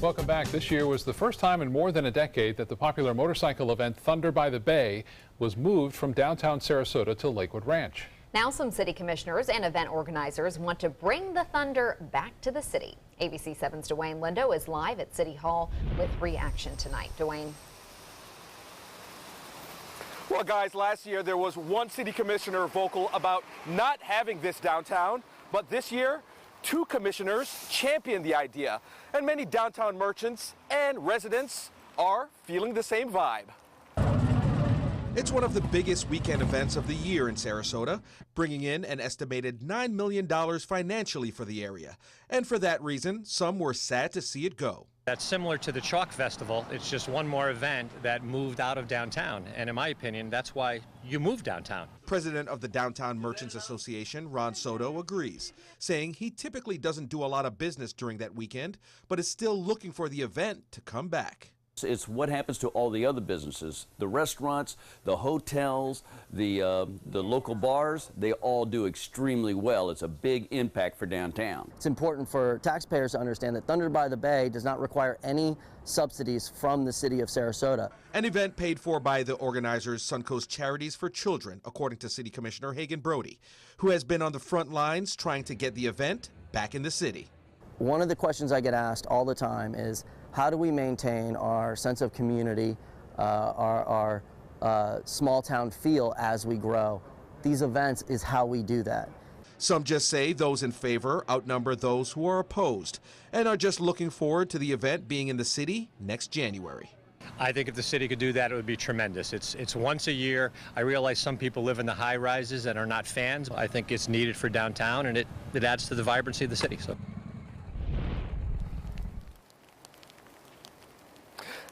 Welcome back. This year was the first time in more than a decade that the popular motorcycle event Thunder by the Bay was moved from downtown Sarasota to Lakewood Ranch. Now some city commissioners and event organizers want to bring the Thunder back to the city. ABC 7's Dwayne Lindo is live at City Hall with reaction tonight. Dwayne. Well, guys, last year there was one city commissioner vocal about not having this downtown, but this year, two commissioners championed the idea, and many downtown merchants and residents are feeling the same vibe. It's one of the biggest weekend events of the year in Sarasota, bringing in an estimated $9 million financially for the area. And for that reason, some were sad to see it go. That's similar to the Chalk Festival. It's just one more event that moved out of downtown. And in my opinion, that's why you move downtown. President of the Downtown Merchants Association, Ron Soto, agrees, saying he typically doesn't do a lot of business during that weekend, but is still looking for the event to come back. It's what happens to all the other businesses, the restaurants, the hotels, the local bars. They all do extremely well. It's a big impact for downtown. It's important for taxpayers to understand that Thunder by the Bay does not require any subsidies from the city of Sarasota. An event paid for by the organizers Suncoast Charities for Children, according to City Commissioner Hagan Brody, who has been on the front lines trying to get the event back in the city. One of the questions I get asked all the time is, how do we maintain our sense of community, our small town feel as we grow? These events is how we do that. Some just say those in favor outnumber those who are opposed and are just looking forward to the event being in the city next January. I think if the city could do that, it would be tremendous. It's once a year. I realize some people live in the high rises and are not fans. I think it's needed for downtown, and it adds to the vibrancy of the city. So.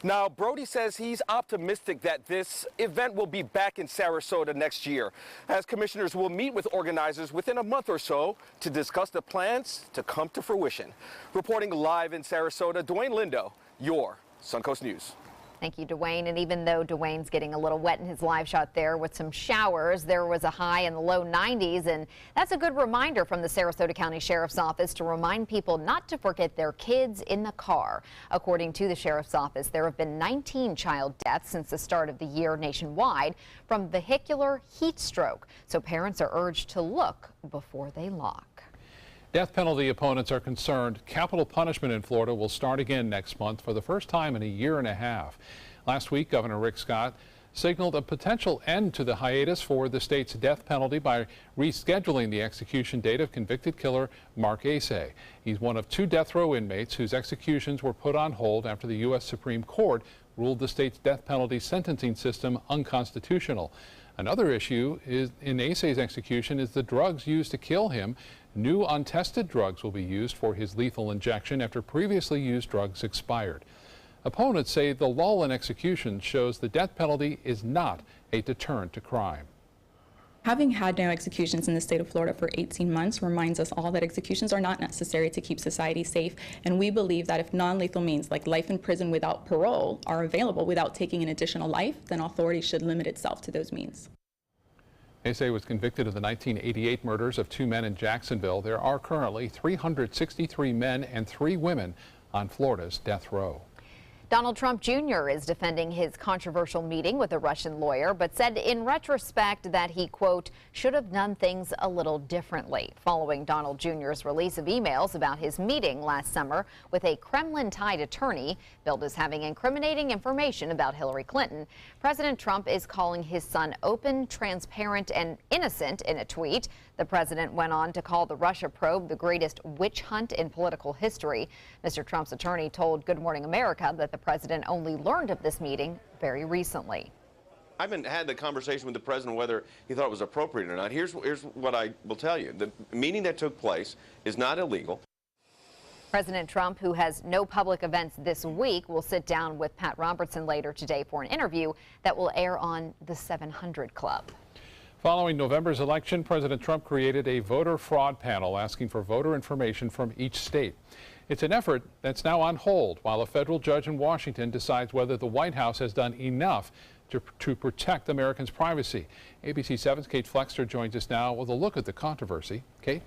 Now, Brody says he's optimistic that this event will be back in Sarasota next year, as commissioners will meet with organizers within a month or so to discuss the plans to come to fruition. Reporting live in Sarasota, Dwayne Lindo, your Suncoast News. Thank you, Dwayne. And even though Dwayne's getting a little wet in his live shot there with some showers, there was a high in the low 90s. And that's a good reminder from the Sarasota County Sheriff's Office to remind people not to forget their kids in the car. According to the Sheriff's Office, there have been 19 child deaths since the start of the year nationwide from vehicular heat stroke. So parents are urged to look before they lock. Death penalty opponents are concerned capital punishment in Florida will start again next month for the first time in a year and a half. Last week, Governor Rick Scott signaled a potential end to the hiatus for the state's death penalty by rescheduling the execution date of convicted killer Mark Asay. He's one of two death row inmates whose executions were put on hold after the U.S. Supreme Court ruled the state's death penalty sentencing system unconstitutional. Another issue in Asay's execution is the drugs used to kill him. New untested drugs will be used for his lethal injection after previously used drugs expired. Opponents say the lull in execution shows the death penalty is not a deterrent to crime. Having had no executions in the state of Florida for 18 months reminds us all that executions are not necessary to keep society safe, and we believe that if non-lethal means like life in prison without parole are available without taking an additional life, then authority should limit itself to those means. Asay was convicted of the 1988 murders of two men in Jacksonville. There are currently 363 men and 3 women on Florida's death row. Donald Trump Jr. is defending his controversial meeting with a Russian lawyer, but said in retrospect that he, quote, should have done things a little differently, following Donald Jr.'s release of emails about his meeting last summer with a Kremlin-tied attorney billed as having incriminating information about Hillary Clinton. President Trump is calling his son open, transparent, and innocent in a tweet. The president went on to call the Russia probe the greatest witch hunt in political history. Mr. Trump's attorney told Good Morning America that the president only learned of this meeting very recently. I haven't had the conversation with the president whether he thought it was appropriate or not. Here's what I will tell you. The meeting that took place is not illegal. President Trump, who has no public events this week, will sit down with Pat Robertson later today for an interview that will air on the 700 Club. Following November's election, President Trump created a voter fraud panel asking for voter information from each state. It's an effort that's now on hold while a federal judge in Washington decides whether the White House has done enough to protect Americans' privacy. ABC 7's Kate Flexter joins us now with a look at the controversy. Kate?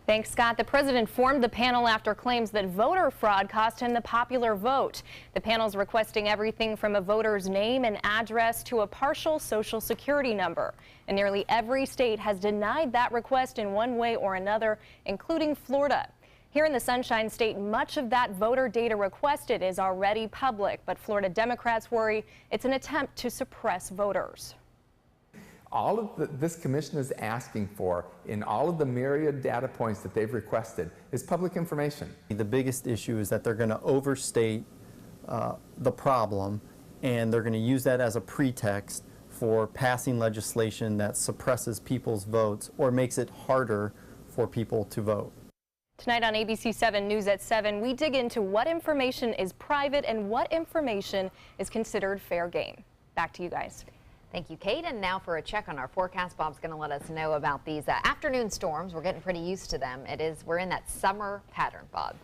Thanks, Scott. The president formed the panel after claims that voter fraud cost him the popular vote. The panel's requesting everything from a voter's name and address to a partial social security number. And nearly every state has denied that request in one way or another, including Florida. Here in the Sunshine State, much of that voter data requested is already public, but Florida Democrats worry it's an attempt to suppress voters. All of this commission is asking for in all of the myriad data points that they've requested is public information. The biggest issue is that they're going to overstate the problem, and they're going to use that as a pretext for passing legislation that suppresses people's votes or makes it harder for people to vote. Tonight on ABC 7 News at 7, we dig into what information is private and what information is considered fair game. Back to you guys. Thank you, Kate. And now for a check on our forecast. Bob's going to let us know about these afternoon storms. We're getting pretty used to them. We're in that summer pattern, Bob.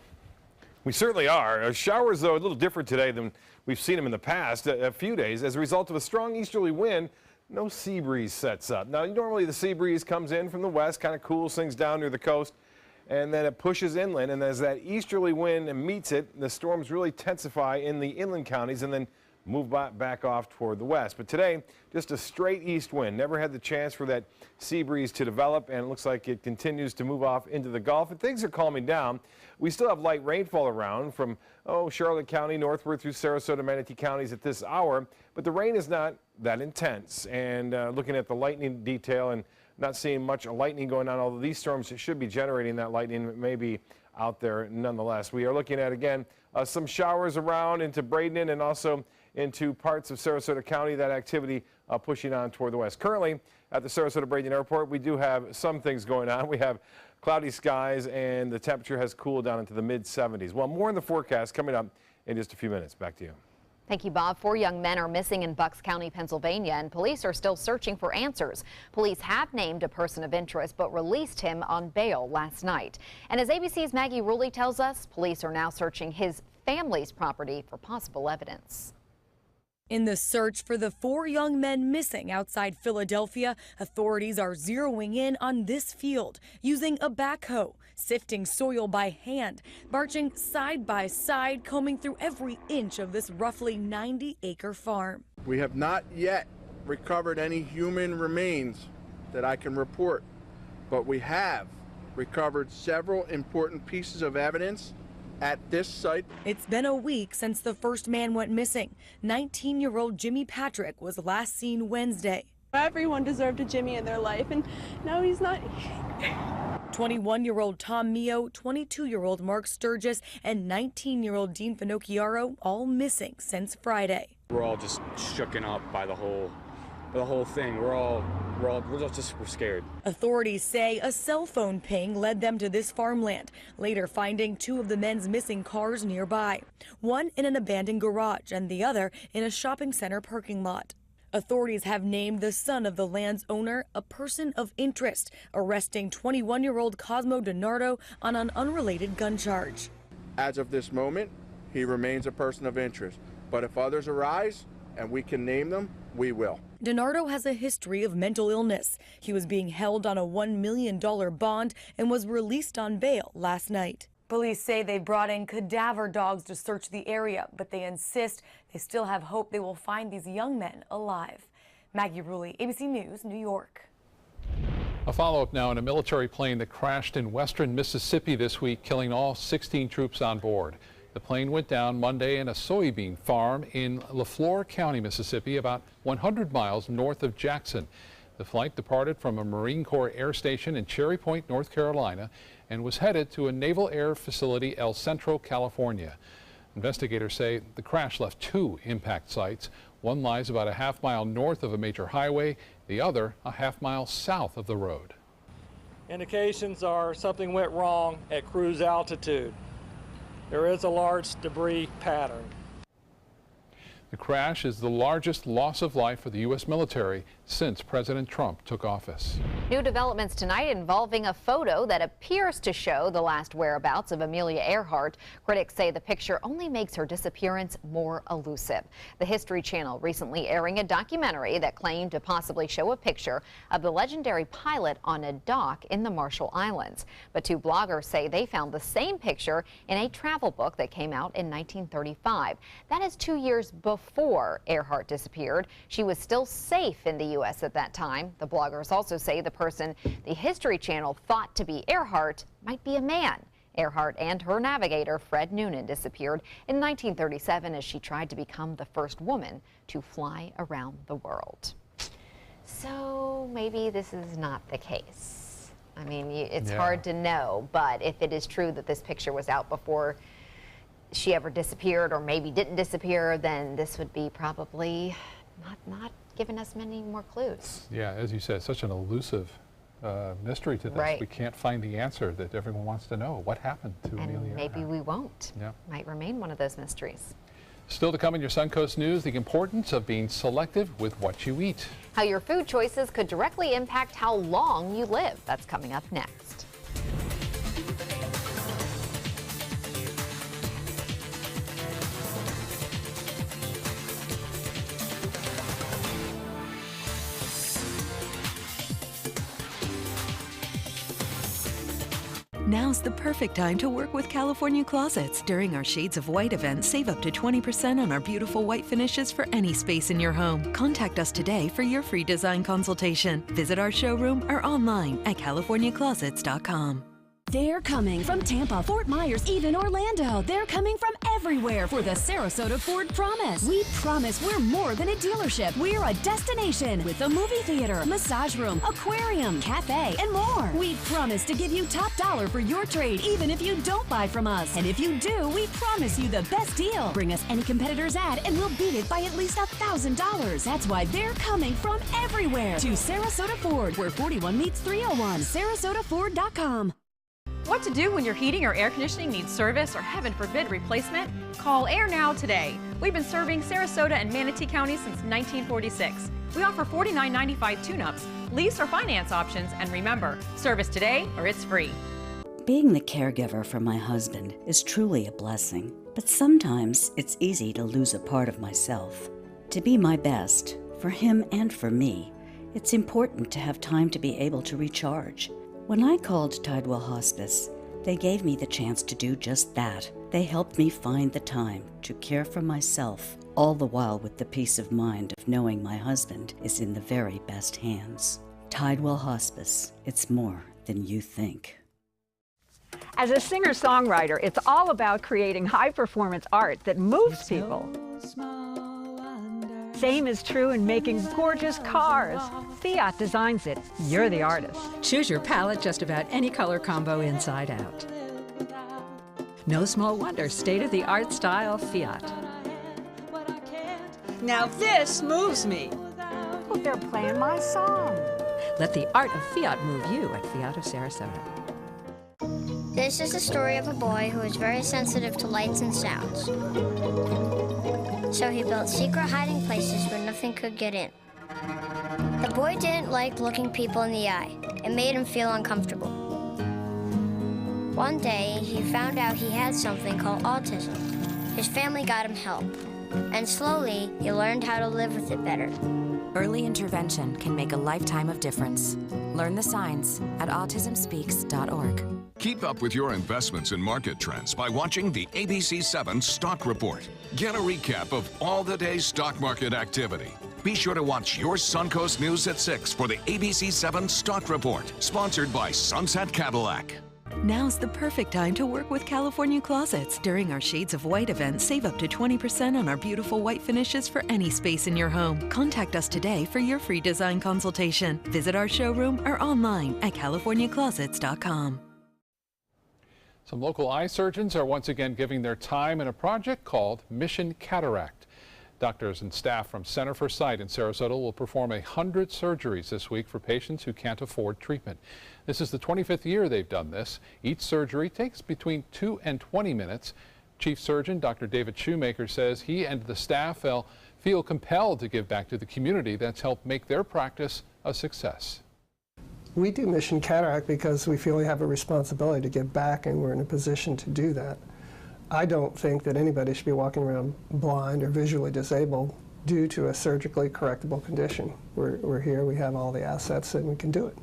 We certainly are. Showers, though, a little different today than we've seen them in the past a few days. As a result of a strong easterly wind, no sea breeze sets up. Now, normally the sea breeze comes in from the west, kind of cools things down near the coast, and then it pushes inland. And as that easterly wind meets it, the storms really intensify in the inland counties and then move back off toward the west. But today, just a straight east wind. Never had the chance for that sea breeze to develop, and it looks like it continues to move off into the Gulf. And things are calming down. We still have light rainfall around from, Charlotte County northward through Sarasota, Manatee counties at this hour, but the rain is not that intense. And looking at the lightning detail and not seeing much lightning going on, although these storms should be generating that lightning, it may be out there nonetheless. We are looking at, again, some showers around into Bradenton and also into parts of Sarasota County, that activity pushing on toward the west. Currently, at the Sarasota-Bradenton Airport, we do have some things going on. We have cloudy skies, and the temperature has cooled down into the mid-70s. Well, more in the forecast coming up in just a few minutes. Back to you. Thank you, Bob. 4 young men are missing in Bucks County, Pennsylvania, and police are still searching for answers. Police have named a person of interest, but released him on bail last night. And as ABC's Maggie Rulli tells us, police are now searching his family's property for possible evidence. In the search for the 4 young men missing outside Philadelphia, authorities are zeroing in on this field, using a backhoe, sifting soil by hand, marching side by side, combing through every inch of this roughly 90-acre farm. We have not yet recovered any human remains that I can report, but we have recovered several important pieces of evidence at this site. It's been a week since the first man went missing. 19-year-old Jimmy Patrick was last seen Wednesday. Everyone deserved a Jimmy in their life, and now he's not. 21-year-old Tom Mio, 22-year-old Mark Sturgis, and 19-year-old Dean Finocchiaro all missing since Friday. We're all just shooken up by the whole thing. We're scared. Authorities say a cell phone ping led them to this farmland, later finding 2 of the men's missing cars nearby, one in an abandoned garage and the other in a shopping center parking lot. Authorities have named the son of the land's owner a person of interest, arresting 21-year-old Cosmo DiNardo on an unrelated gun charge. As of this moment, he remains a person of interest, but if others arise and we can name them, we will. DiNardo has a history of mental illness. He was being held on a $1 million bond and was released on bail last night. Police say they brought in cadaver dogs to search the area, but they insist they still have hope they will find these young men alive. Maggie Rulli, ABC News, New York. A follow-up now in a military plane that crashed in western Mississippi this week, killing all 16 troops on board. The plane went down Monday in a soybean farm in Leflore County, Mississippi, about 100 miles north of Jackson. The flight departed from a Marine Corps air station in Cherry Point, North Carolina, and was headed to a Naval Air Facility, El Centro, California. Investigators say the crash left 2 impact sites. One lies about a half-mile north of a major highway, the other a half-mile south of the road. Indications are something went wrong at cruise altitude. There is a large debris pattern. The crash is the largest loss of life for the U.S. military since President Trump took office. New developments tonight involving a photo that appears to show the last whereabouts of Amelia Earhart. Critics say the picture only makes her disappearance more elusive. The History Channel recently airing a documentary that claimed to possibly show a picture of the legendary pilot on a dock in the Marshall Islands. But two bloggers say they found the same picture in a travel book that came out in 1935. That is 2 years before Earhart disappeared. She was still safe in the U.S. at that time. The bloggers also say the person the History Channel thought to be Earhart might be a man. Earhart and her navigator, Fred Noonan, disappeared in 1937 as she tried to become the first woman to fly around the world. So maybe this is not the case. I mean, it's hard to know, but if it is true that this picture was out before she ever disappeared, or maybe didn't disappear, then this would be probably not giving us many more clues. Yeah, as you said, such an elusive mystery to this. Right. We can't find the answer that everyone wants to know. What happened to Amelia And maybe Earhart? we won't. Yeah. Might remain one of those mysteries. Still to come in your Suncoast News, the importance of being selective with what you eat. How your food choices could directly impact how long you live. That's coming up next. Now's the perfect time to work with California Closets. During our Shades of White event, save up to 20% on our beautiful white finishes for any space in your home. Contact us today for your free design consultation. Visit our showroom or online at californiaclosets.com. They're coming from Tampa, Fort Myers, even Orlando. They're coming from everywhere for the Sarasota Ford Promise. We promise we're more than a dealership. We're a destination with a movie theater, massage room, aquarium, cafe, and more. We promise to give you top dollar for your trade, even if you don't buy from us. And if you do, we promise you the best deal. Bring us any competitor's ad and we'll beat it by at least $1,000. That's why they're coming from everywhere to Sarasota Ford, where 41 meets 301. SarasotaFord.com. What to do when your heating or air conditioning needs service or, heaven forbid, replacement? Call Air Now today. We've been serving Sarasota and Manatee County since 1946. We offer $49.95 tune-ups, lease or finance options, and remember, service today or it's free. Being the caregiver for my husband is truly a blessing, but sometimes it's easy to lose a part of myself. To be my best, for him and for me, it's important to have time to be able to recharge. When I called Tidewell Hospice, they gave me the chance to do just that. They helped me find the time to care for myself, all the while with the peace of mind of knowing my husband is in the very best hands. Tidewell Hospice, it's more than you think. As a singer-songwriter, it's all about creating high-performance art that moves people. Same is true in making gorgeous cars. Fiat designs it. You're the artist. Choose your palette just about any color combo inside out. No small wonder, state-of-the-art style Fiat. Now this moves me. Well, they're playing my song. Let the art of Fiat move you at Fiat of Sarasota. This is the story of a boy who is very sensitive to lights and sounds. So he built secret hiding places where nothing could get in. The boy didn't like looking people in the eye. It made him feel uncomfortable. One day, he found out he had something called autism. His family got him help, and slowly, he learned how to live with it better. Early intervention can make a lifetime of difference. Learn the signs at autismspeaks.org. Keep up with your investments and market trends by watching the ABC7 Stock Report. Get a recap of all the day's stock market activity. Be sure to watch your Suncoast News at 6 for the ABC7 Stock Report, sponsored by Sunset Cadillac. Now's the perfect time to work with California Closets. During our Shades of White event, save up to 20% on our beautiful white finishes for any space in your home. Contact us today for your free design consultation. Visit our showroom or online at californiaclosets.com. Some local eye surgeons are once again giving their time in a project called Mission Cataract. Doctors and staff from Center for Sight in Sarasota will perform 100 surgeries this week for patients who can't afford treatment. This is the 25th year they've done this. Each surgery takes between 2 and 20 minutes. Chief Surgeon Dr. David Shoemaker says he and the staff feel compelled to give back to the community that's helped make their practice a success. We do Mission Cataract because we feel we have a responsibility to give back, and we're in a position to do that. I don't think that anybody should be walking around blind or visually disabled due to a surgically correctable condition. We're here, we have all the assets, and we can do it.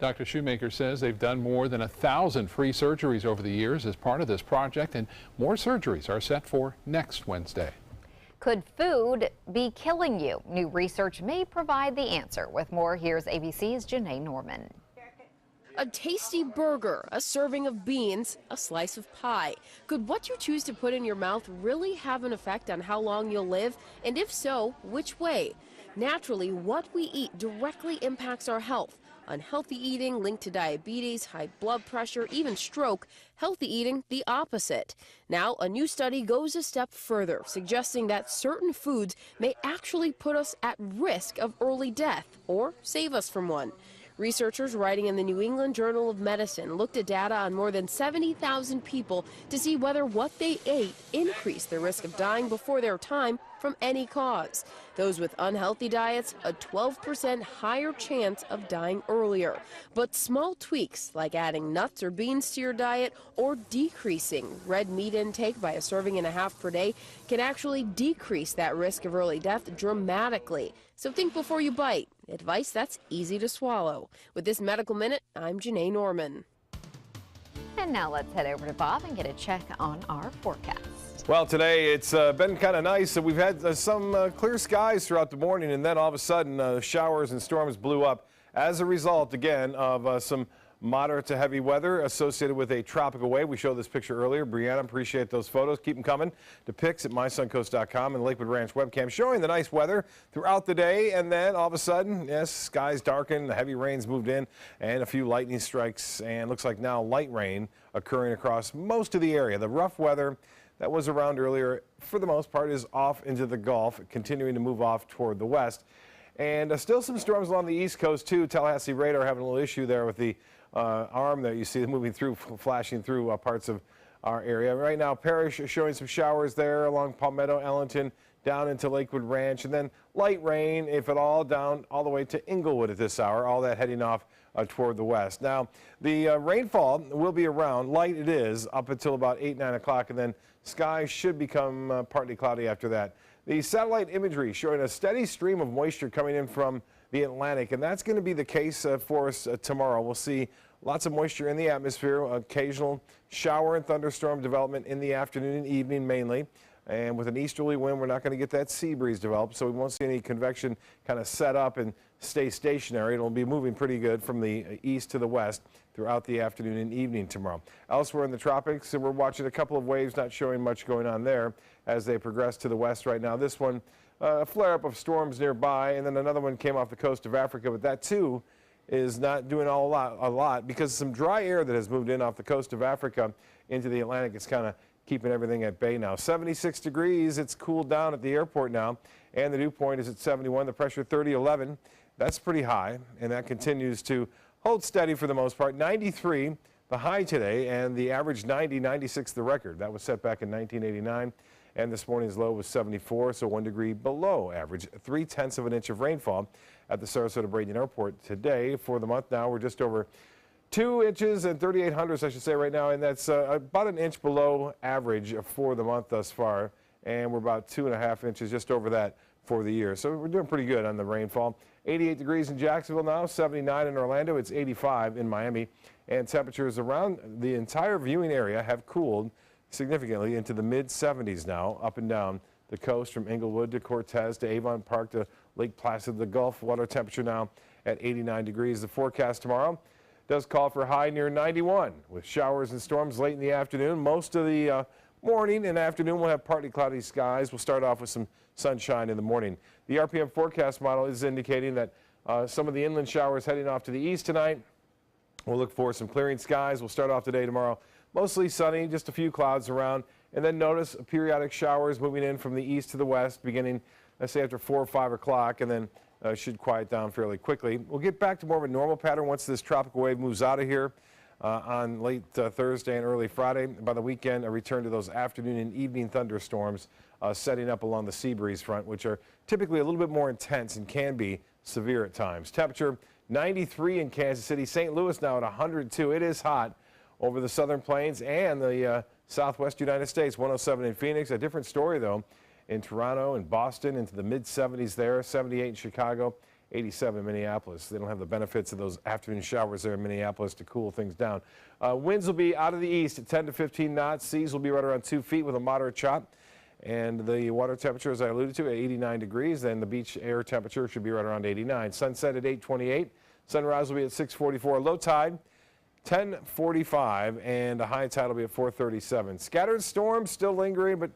Dr. Shoemaker says they've done more than 1,000 free surgeries over the years as part of this project, and more surgeries are set for next Wednesday. Could food be killing you? New research may provide the answer. With more, here's ABC's Janae Norman. A tasty burger, a serving of beans, a slice of pie. Could what you choose to put in your mouth really have an effect on how long you'll live? And if so, which way? Naturally, what we eat directly impacts our health. Unhealthy eating linked to diabetes, high blood pressure, even stroke. Healthy eating, the opposite. Now, a new study goes a step further, suggesting that certain foods may actually put us at risk of early death or save us from one. Researchers writing in the New England Journal of Medicine looked at data on more than 70,000 people to see whether what they ate increased their risk of dying before their time from any cause. Those with unhealthy diets, a 12% higher chance of dying earlier. But small tweaks like adding nuts or beans to your diet or decreasing red meat intake by a serving and a half per day can actually decrease that risk of early death dramatically. So think before you bite. Advice that's easy to swallow. With this Medical Minute, I'm Janae Norman. And now let's head over to Bob and get a check on our forecast. Well, today it's been kind of nice. We've had some clear skies throughout the morning, and then all of a sudden showers and storms blew up as a result, again, of some moderate to heavy weather associated with a tropical wave. We showed this picture earlier. Brianna, appreciate those photos. Keep them coming to pics at mysuncoast.com and Lakewood Ranch webcam showing the nice weather throughout the day. And then all of a sudden, yes, skies darkened, the heavy rains moved in, and a few lightning strikes. And looks like now light rain occurring across most of the area. The rough weather that was around earlier, for the most part, is off into the Gulf, continuing to move off toward the west. And still some storms along the East Coast, too. Tallahassee radar having a little issue there with the arm that you see moving through, flashing through parts of our area. Right now, Parrish is showing some showers there along Palmetto, Ellington, down into Lakewood Ranch, and then light rain, if at all, down all the way to Inglewood at this hour, all that heading off toward the west. Now, the rainfall will be around, light it is, up until about 8, 9 o'clock, and then skies should become partly cloudy after that. The satellite imagery showing a steady stream of moisture coming in from the Atlantic, and that's going to be the case for us tomorrow. We'll see lots of moisture in the atmosphere, occasional shower and thunderstorm development in the afternoon and evening mainly. And with an easterly wind, we're not going to get that sea breeze develop, so we won't see any convection kind of set up and stay stationary. It'll be moving pretty good from the east to the west throughout the afternoon and evening tomorrow. Elsewhere in the tropics, we're watching a couple of waves, not showing much going on there as they progress to the west right now. This one, a flare-up of storms nearby, and then another one came off the coast of Africa, but that too is not doing a lot because some dry air that has moved in off the coast of Africa into the Atlantic is kind of keeping everything at bay now. 76 degrees, it's cooled down at the airport now, and the dew point is at 71, the pressure 3011. That's pretty high, and that continues to hold steady for the most part. 93, the high today, and the average 90, 96 the record. That was set back in 1989, and this morning's low was 74, so 1 degree below average. 0.3 of an inch of rainfall at the Sarasota-Bradenton Airport today. For the month now, we're just over 2 inches and 38 hundredths, I should say, right now, and that's about an inch below average for the month thus far, and we're about 2.5 inches just over that for the year. So we're doing pretty good on the rainfall. 88 degrees in Jacksonville now, 79 in Orlando, it's 85 in Miami, and temperatures around the entire viewing area have cooled significantly into the mid-70s now, up and down the coast from Inglewood to Cortez to Avon Park to Lake Placid. The Gulf water temperature now at 89 degrees. The forecast tomorrow does call for a high near 91 with showers and storms late in the afternoon. Most of the morning and afternoon we'll have partly cloudy skies. We'll start off with some sunshine in the morning. The RPM forecast model is indicating that some of the inland showers heading off to the east tonight. We'll look for some clearing skies. We'll start off today, tomorrow, mostly sunny, just a few clouds around. And then notice periodic showers moving in from the east to the west beginning, let's say, after 4 or 5 o'clock, and then should quiet down fairly quickly. We'll get back to more of a normal pattern once this tropical wave moves out of here on late Thursday and early Friday. By the weekend, a return to those afternoon and evening thunderstorms setting up along the sea breeze front, which are typically a little bit more intense and can be severe at times. Temperature 93 in Kansas City. St. Louis now at 102. It is hot over the southern plains and the southwest United States. 107 in Phoenix. A different story, though, in Toronto and Boston, into the mid-70s there. 78 in Chicago, 87 in Minneapolis. They don't have the benefits of those afternoon showers there in Minneapolis to cool things down. Winds will be out of the east at 10 to 15 knots. Seas will be right around 2 feet with a moderate chop. And the water temperature, as I alluded to, at 89 degrees. Then the beach air temperature should be right around 89. Sunset at 8:28. Sunrise will be at 6:44. Low tide, 10:45. And a high tide will be at 4:37. Scattered storms still lingering, but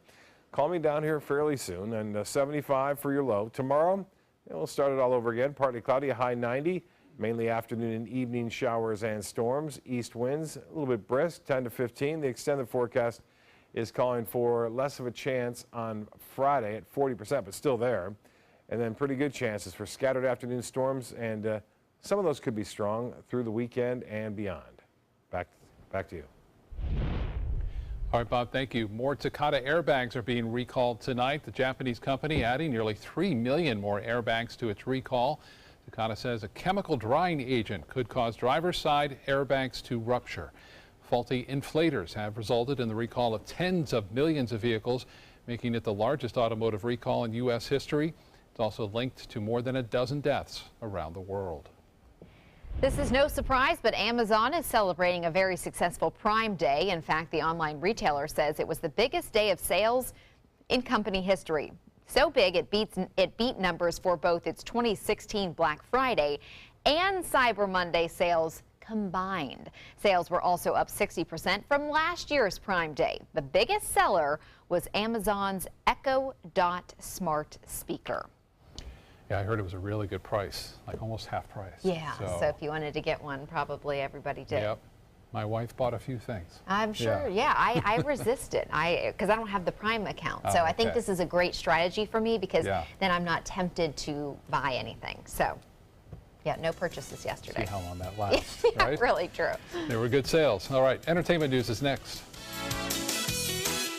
calming down here fairly soon. And 75 for your low. Tomorrow, we'll start it all over again. Partly cloudy, a high 90. Mainly afternoon and evening showers and storms. East winds, a little bit brisk, 10 to 15. The extended forecast is calling for less of a chance on Friday at 40%, but still there. And then pretty good chances for scattered afternoon storms, and some of those could be strong through the weekend and beyond. Back to you. All right, Bob, thank you. More Takata airbags are being recalled tonight. The Japanese company adding nearly 3 million more airbags to its recall. Takata says a chemical drying agent could cause driver's side airbags to rupture. Faulty inflators have resulted in the recall of tens of millions of vehicles, making it the largest automotive recall in U.S. history. It's also linked to more than a dozen deaths around the world. This is no surprise, but Amazon is celebrating a very successful Prime Day. In fact, the online retailer says it was the biggest day of sales in company history. So big it beat numbers for both its 2016 Black Friday and Cyber Monday sales combined. Sales were also up 60% from last year's Prime Day. The biggest seller was Amazon's Echo Dot smart speaker. Yeah, I heard it was a really good price, like almost half price. Yeah, so if you wanted to get one, probably everybody did. Yep. My wife bought a few things. I'm sure, yeah. I resist it because I don't have the Prime account. So I think this is a great strategy for me because then I'm not tempted to buy anything. So. Yeah, no purchases yesterday. See how long that lasts, yeah, right? Really true. There were good sales. All right, entertainment news is next.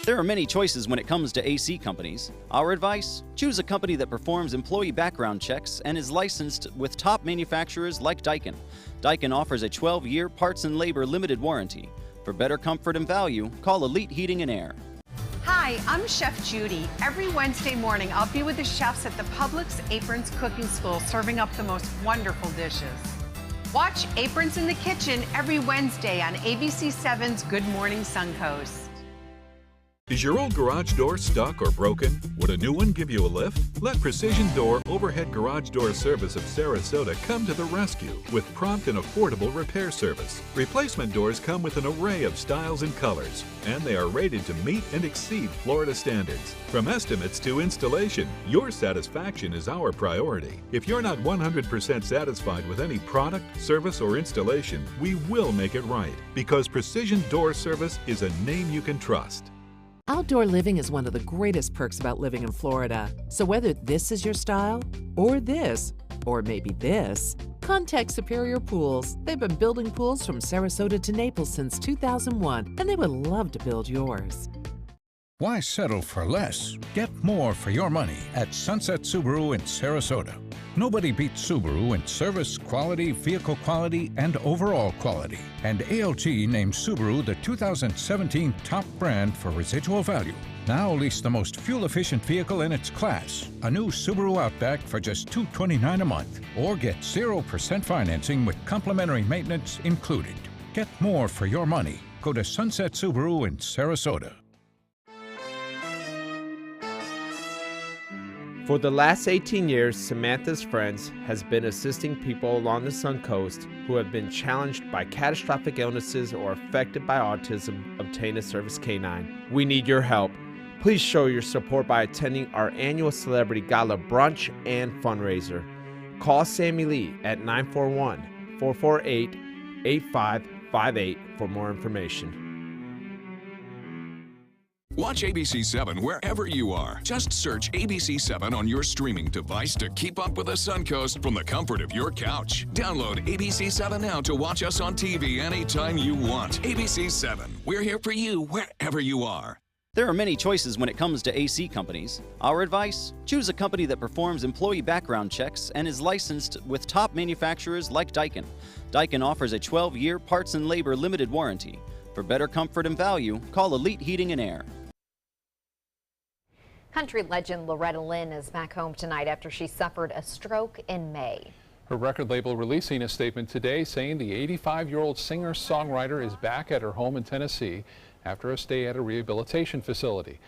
There are many choices when it comes to AC companies. Our advice? Choose a company that performs employee background checks and is licensed with top manufacturers like Daikin. Daikin offers a 12-year parts and labor limited warranty. For better comfort and value, call Elite Heating and Air. Hi, I'm Chef Judy. Every Wednesday morning, I'll be with the chefs at the Publix Aprons Cooking School serving up the most wonderful dishes. Watch Aprons in the Kitchen every Wednesday on ABC7's Good Morning Suncoast. Is your old garage door stuck or broken? Would a new one give you a lift? Let Precision Door Overhead Garage Door Service of Sarasota come to the rescue with prompt and affordable repair service. Replacement doors come with an array of styles and colors, and they are rated to meet and exceed Florida standards. From estimates to installation, your satisfaction is our priority. If you're not 100% satisfied with any product, service, or installation, we will make it right, because Precision Door Service is a name you can trust. Outdoor living is one of the greatest perks about living in Florida. So whether this is your style, or this, or maybe this, contact Superior Pools. They've been building pools from Sarasota to Naples since 2001, and they would love to build yours. Why settle for less? Get more for your money at Sunset Subaru in Sarasota. Nobody beats Subaru in service, quality, vehicle quality, and overall quality. And ALG named Subaru the 2017 top brand for residual value. Now lease the most fuel-efficient vehicle in its class, a new Subaru Outback for just $229 a month. Or get 0% financing with complimentary maintenance included. Get more for your money. Go to Sunset Subaru in Sarasota. For the last 18 years, Samantha's Friends has been assisting people along the Suncoast who have been challenged by catastrophic illnesses or affected by autism obtain a Service K-9. We need your help. Please show your support by attending our annual Celebrity Gala brunch and fundraiser. Call Sammy Lee at 941-448-8558 for more information. Watch ABC7 wherever you are. Just search ABC7 on your streaming device to keep up with the Suncoast from the comfort of your couch. Download ABC7 now to watch us on TV anytime you want. ABC7, we're here for you wherever you are. There are many choices when it comes to AC companies. Our advice? Choose a company that performs employee background checks and is licensed with top manufacturers like Daikin. Daikin offers a 12-year parts and labor limited warranty. For better comfort and value, call Elite Heating and Air. Country legend Loretta Lynn is back home tonight after she suffered a stroke in May. Her record label releasing a statement today saying the 85-year-old singer-songwriter is back at her home in Tennessee after a stay at a rehabilitation facility.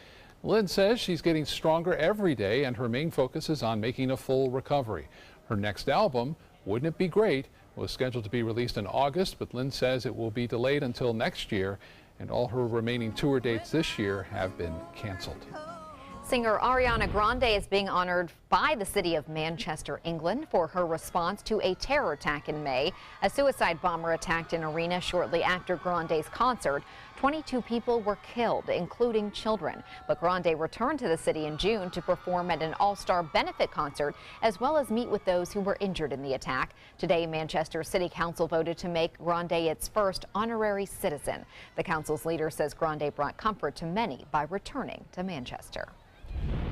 Lynn says she's getting stronger every day and her main focus is on making a full recovery. Her next album, Wouldn't It Be Great, was scheduled to be released in August, but Lynn says it will be delayed until next year, and all her remaining tour dates this year have been canceled. Singer Ariana Grande is being honored by the city of Manchester, England, for her response to a terror attack in May. A suicide bomber attacked an arena shortly after Grande's concert. 22 people were killed, including children. But Grande returned to the city in June to perform at an all-star benefit concert, as well as meet with those who were injured in the attack. Today, Manchester City Council voted to make Grande its first honorary citizen. The council's leader says Grande brought comfort to many by returning to Manchester.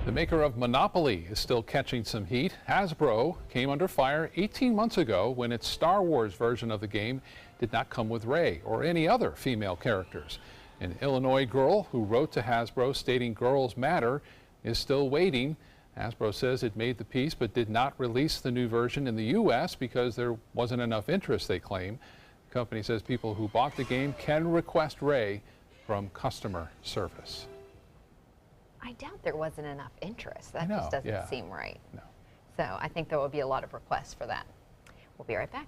The maker of Monopoly is still catching some heat. Hasbro came under fire 18 months ago when its Star Wars version of the game did not come with Rey or any other female characters. An Illinois girl who wrote to Hasbro stating girls matter is still waiting. Hasbro says it made the piece but did not release the new version in the U.S. because there wasn't enough interest, they claim. The company says people who bought the game can request Rey from customer service. I doubt there wasn't enough interest. That just doesn't seem right. No. So I think there will be a lot of requests for that. We'll be right back.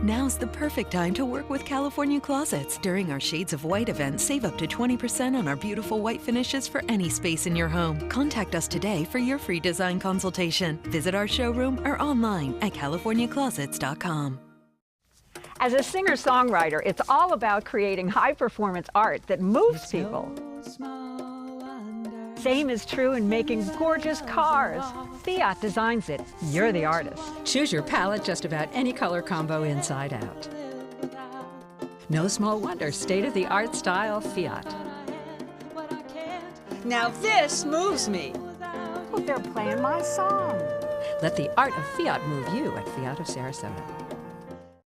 Now's the perfect time to work with California Closets. During our Shades of White event, save up to 20% on our beautiful white finishes for any space in your home. Contact us today for your free design consultation. Visit our showroom or online at californiaclosets.com. As a singer-songwriter, it's all about creating high-performance art that moves people. Same is true in making gorgeous cars. Fiat designs it. You're the artist. Choose your palette just about any color combo inside out. No small wonder, state-of-the-art style Fiat. Now this moves me. Oh, they're playing my song. Let the art of Fiat move you at Fiat of Sarasota.